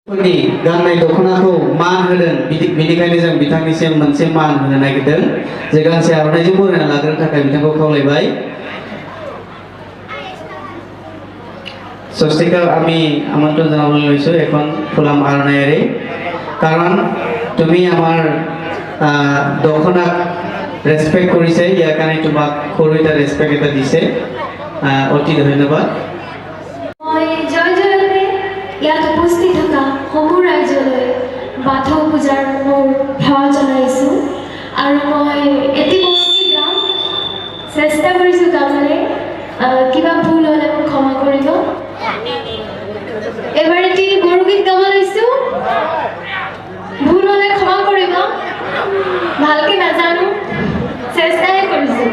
फोरनि गाननाय दख'नाखौ मान होदों बिनिखायनो जों बिथांनिसिम मोनसे मान होनो नागिरदों जे गांसे आर'नाइजों बरायना लाग्रोनो थाखाय बिथांखौ खावलायबाय। স্বস্তিকা আমি আমন্ত্রণ জানাবলৈ লৈছোঁ এখন ফুলাম আৰণাইৰে কাৰণ তুমি আমাৰ দখনাক ৰেসপেক্ট কৰিছে ইয়াৰ কাৰণে তোমাক সৰু এটা ৰেসপেক্ট এটা দিছে অতি ধন্যবাদ। মই জয় জয়তে ইয়াত উপস্থিত থকা সমূহ ৰাইজলৈ বাথৌ পূজাৰ মোৰ সেৱা জনাইছোঁ আৰু মই এটি বৰগীত গাম চেষ্টা কৰিছোঁ গাবলৈ কিবা ভুল হ'লে মোক ক্ষমা কৰিব। এবাৰ এটি বৰগীত গাব লৈছোঁ ভুল হ'লে ক্ষমা কৰিব ভালকে নাজানো চেষ্টাই কৰিছোঁ।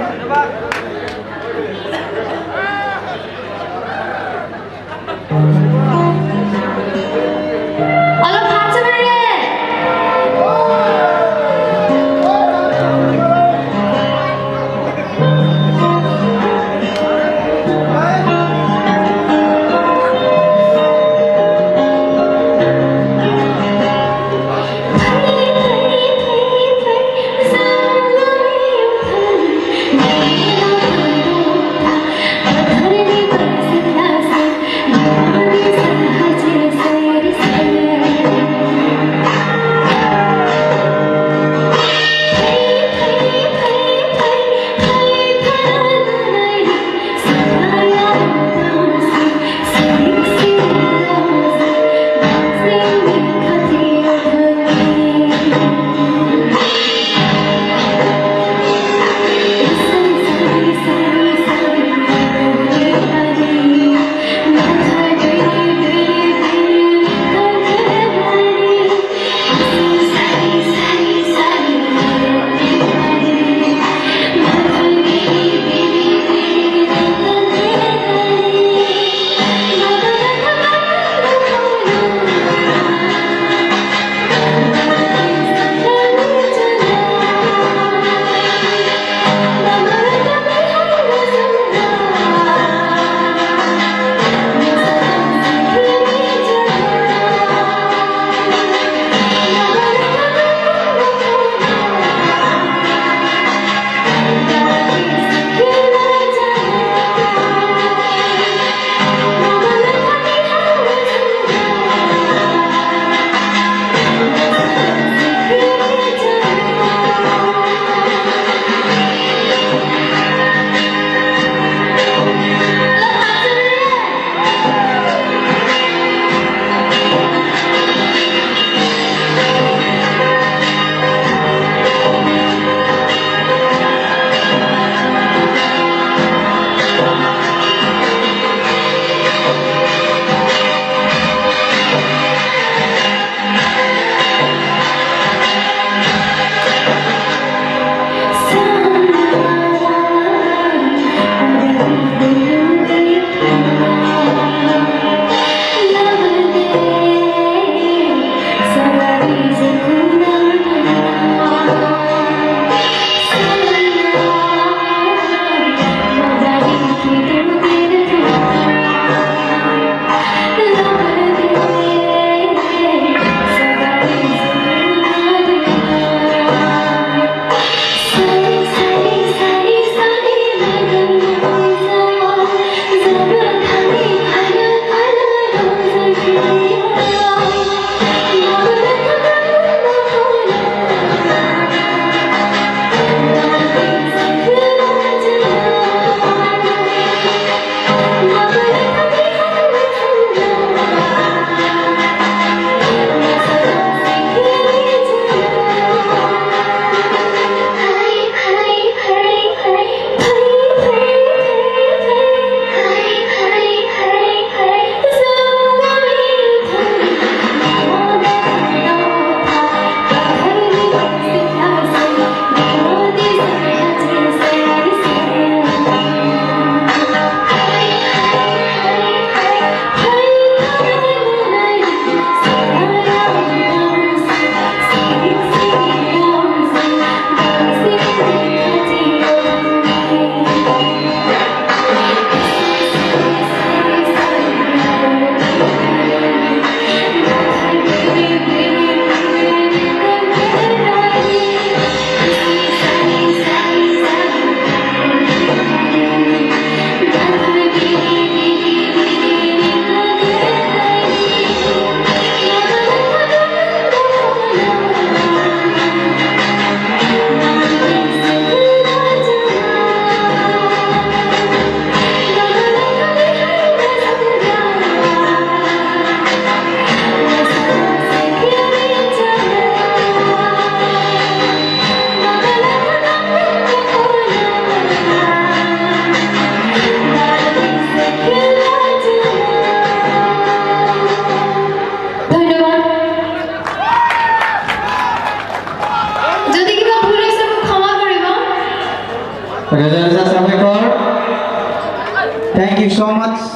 Raja Raja Sabekor. Thank you so much.